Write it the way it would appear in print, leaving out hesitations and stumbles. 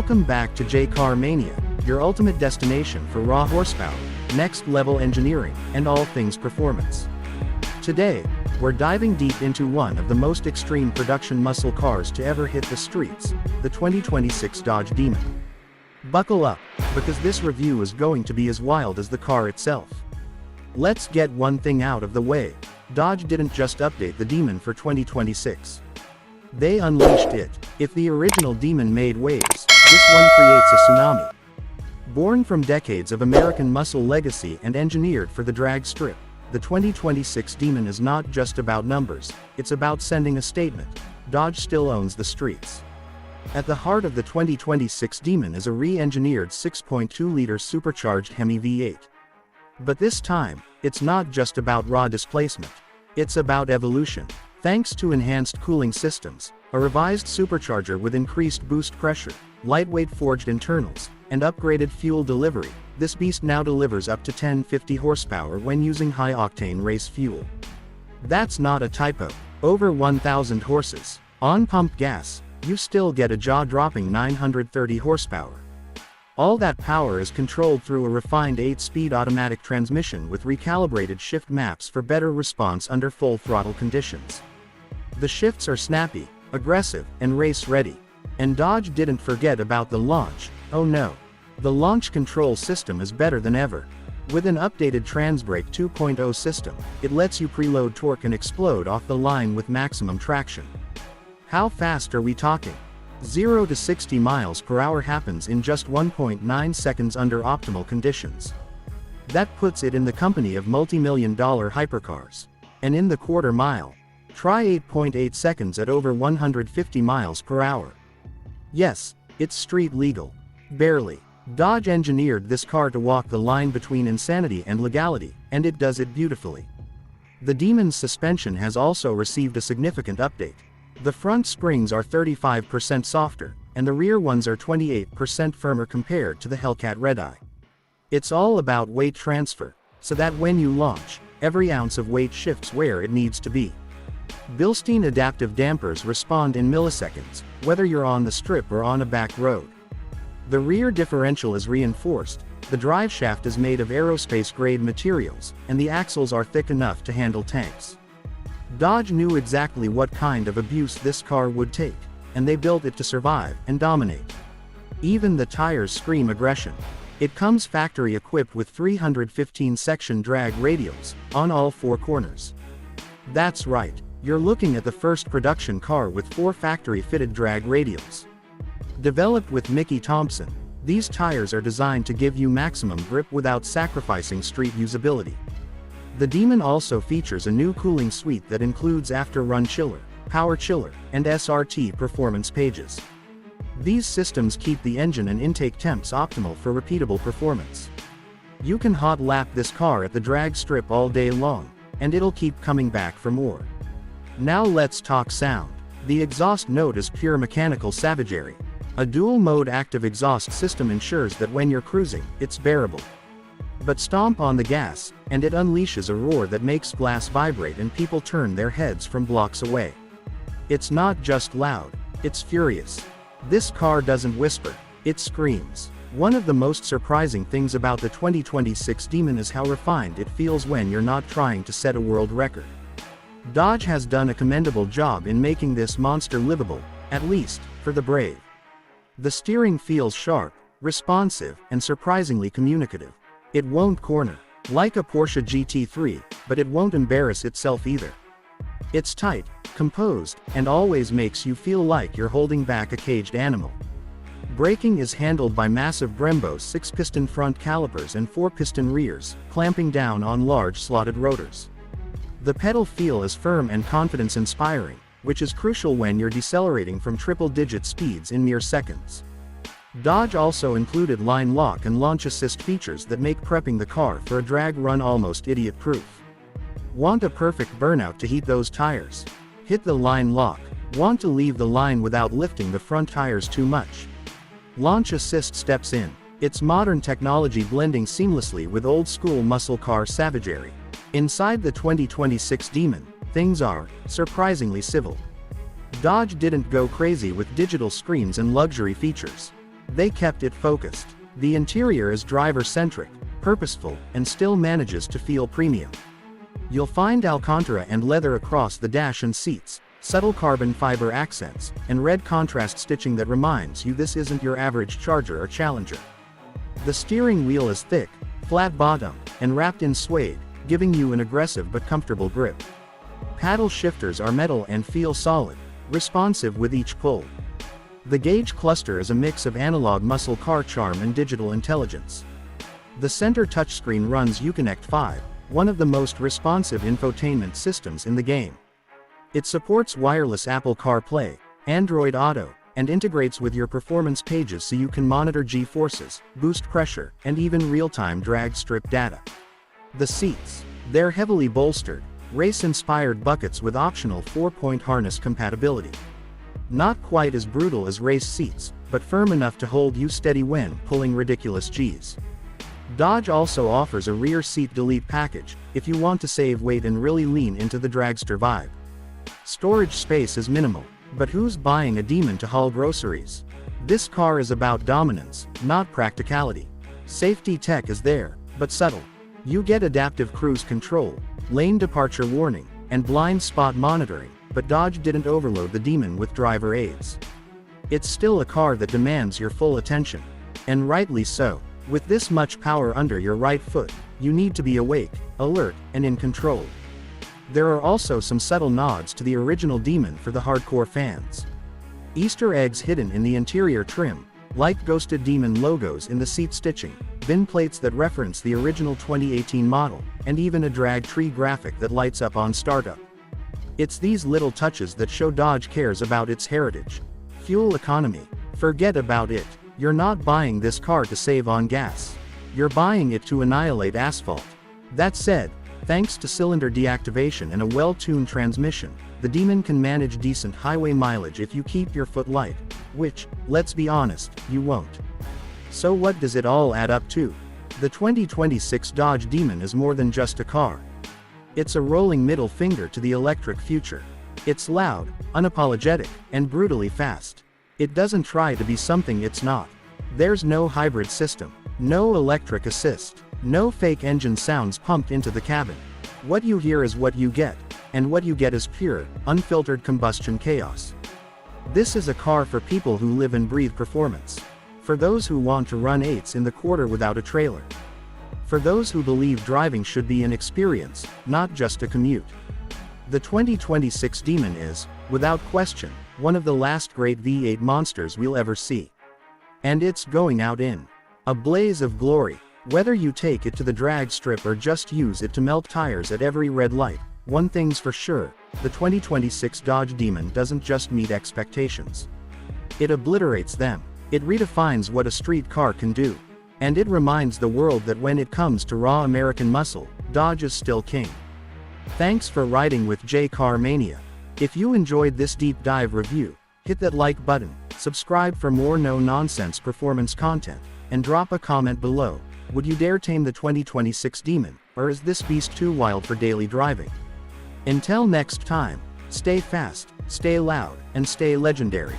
Welcome back to J-Car Mania, your ultimate destination for raw horsepower, next-level engineering, and all things performance. Today, we're diving deep into one of the most extreme production muscle cars to ever hit the streets, the 2026 Dodge Demon. Buckle up, because this review is going to be as wild as the car itself. Let's get one thing out of the way. Dodge didn't just update the Demon for 2026. They unleashed it. If the original Demon made waves, this one creates a tsunami. Born from decades of American muscle legacy and engineered for the drag strip, the 2026 Demon is not just about numbers, it's about sending a statement. Dodge still owns the streets. At the heart of the 2026 Demon is a re-engineered 6.2-liter supercharged Hemi V8. But this time, it's not just about raw displacement. It's about evolution. Thanks to enhanced cooling systems, a revised supercharger with increased boost pressure, lightweight forged internals, and upgraded fuel delivery, this beast now delivers up to 1050 horsepower when using high-octane race fuel. That's not a typo. Over 1,000 horses. On pump gas, you still get a jaw-dropping 930 horsepower. All that power is controlled through a refined 8-speed automatic transmission with recalibrated shift maps for better response under full throttle conditions. The shifts are snappy, aggressive, and race-ready. And Dodge didn't forget about the launch. Oh no. The launch control system is better than ever. With an updated Transbrake 2.0 system, it lets you preload torque and explode off the line with maximum traction. How fast are we talking? 0 to 60 miles per hour happens in just 1.9 seconds under optimal conditions. That puts it in the company of multi-million-dollar hypercars. And in the quarter mile, try 8.8 seconds at over 150 miles per hour. Yes, it's street legal. Barely. Dodge engineered this car to walk the line between insanity and legality, and it does it beautifully. The Demon's suspension has also received a significant update. The front springs are 35% softer, and the rear ones are 28% firmer compared to the Hellcat Redeye. It's all about weight transfer, so that when you launch, every ounce of weight shifts where it needs to be. Bilstein adaptive dampers respond in milliseconds, whether you're on the strip or on a back road. The rear differential is reinforced, the drive shaft is made of aerospace-grade materials, and the axles are thick enough to handle tanks. Dodge knew exactly what kind of abuse this car would take, and they built it to survive and dominate. Even the tires scream aggression. It comes factory equipped with 315-section drag radials, on all four corners. That's right, you're looking at the first production car with 4 factory-fitted drag radials. Developed with Mickey Thompson, these tires are designed to give you maximum grip without sacrificing street usability. The Demon also features a new cooling suite that includes after-run chiller, power chiller, and SRT performance pages. These systems keep the engine and intake temps optimal for repeatable performance. You can hot lap this car at the drag strip all day long, and it'll keep coming back for more. Now let's talk sound. The exhaust note is pure mechanical savagery. A dual-mode active exhaust system ensures that when you're cruising, it's bearable. But stomp on the gas, and it unleashes a roar that makes glass vibrate and people turn their heads from blocks away. It's not just loud, it's furious. This car doesn't whisper, it screams. One of the most surprising things about the 2026 Demon is how refined it feels when you're not trying to set a world record. Dodge has done a commendable job in making this monster livable, at least, for the brave. The steering feels sharp, responsive, and surprisingly communicative. It won't corner, like a Porsche GT3, but it won't embarrass itself either. It's tight, composed, and always makes you feel like you're holding back a caged animal. Braking is handled by massive Brembo 6-piston front calipers and 4-piston rears, clamping down on large slotted rotors. The pedal feel is firm and confidence-inspiring, which is crucial when you're decelerating from triple-digit speeds in mere seconds. Dodge also included line lock and launch assist features that make prepping the car for a drag run almost idiot-proof. Want a perfect burnout to heat those tires? Hit the line lock. Want to leave the line without lifting the front tires too much? Launch assist steps in. It's modern technology blending seamlessly with old-school muscle car savagery. Inside the 2026 Demon, things are surprisingly civil. Dodge didn't go crazy with digital screens and luxury features. They kept it focused. The interior is driver-centric, purposeful, and still manages to feel premium. You'll find Alcantara and leather across the dash and seats, subtle carbon fiber accents, and red contrast stitching that reminds you this isn't your average Charger or Challenger. The steering wheel is thick, flat-bottomed, and wrapped in suede, giving you an aggressive but comfortable grip. Paddle shifters are metal and feel solid, responsive with each pull. The gauge cluster is a mix of analog muscle car charm and digital intelligence. The center touchscreen runs Uconnect 5, one of the most responsive infotainment systems in the game. It supports wireless Apple CarPlay, Android Auto, and integrates with your performance pages so you can monitor G-forces, boost pressure, and even real-time drag strip data. The seats. They're heavily bolstered, race-inspired buckets with optional 4-point harness compatibility. Not quite as brutal as race seats, but firm enough to hold you steady when pulling ridiculous Gs. Dodge also offers a rear seat delete package, if you want to save weight and really lean into the dragster vibe. Storage space is minimal, but who's buying a Demon to haul groceries? This car is about dominance, not practicality. Safety tech is there, but subtle. You get adaptive cruise control, lane departure warning, and blind spot monitoring, but Dodge didn't overload the Demon with driver aids. It's still a car that demands your full attention. And rightly so. With this much power under your right foot, you need to be awake, alert, and in control. There are also some subtle nods to the original Demon for the hardcore fans. Easter eggs hidden in the interior trim, like ghosted Demon logos in the seat stitching, bin plates that reference the original 2018 model, and even a drag tree graphic that lights up on startup. It's these little touches that show Dodge cares about its heritage. Fuel economy. Forget about it. You're not buying this car to save on gas. You're buying it to annihilate asphalt. That said, thanks to cylinder deactivation and a well-tuned transmission, the Demon can manage decent highway mileage if you keep your foot light, which, let's be honest, you won't. So what does it all add up to? The 2026 Dodge Demon is more than just a car. It's a rolling middle finger to the electric future. It's loud, unapologetic, and brutally fast. It doesn't try to be something it's not. There's no hybrid system, no electric assist, no fake engine sounds pumped into the cabin. What you hear is what you get, and what you get is pure, unfiltered combustion chaos. This is a car for people who live and breathe performance. For those who want to run 8s in the quarter without a trailer. For those who believe driving should be an experience, not just a commute. The 2026 Demon is, without question, one of the last great V8 monsters we'll ever see. And it's going out in a blaze of glory. Whether you take it to the drag strip or just use it to melt tires at every red light, one thing's for sure, the 2026 Dodge Demon doesn't just meet expectations. It obliterates them. It redefines what a street car can do. And it reminds the world that when it comes to raw American muscle, Dodge is still king. Thanks for riding with J Car Mania. If you enjoyed this deep dive review, hit that like button, subscribe for more no-nonsense performance content, and drop a comment below. Would you dare tame the 2026 Demon, or is this beast too wild for daily driving? Until next time, stay fast, stay loud, and stay legendary.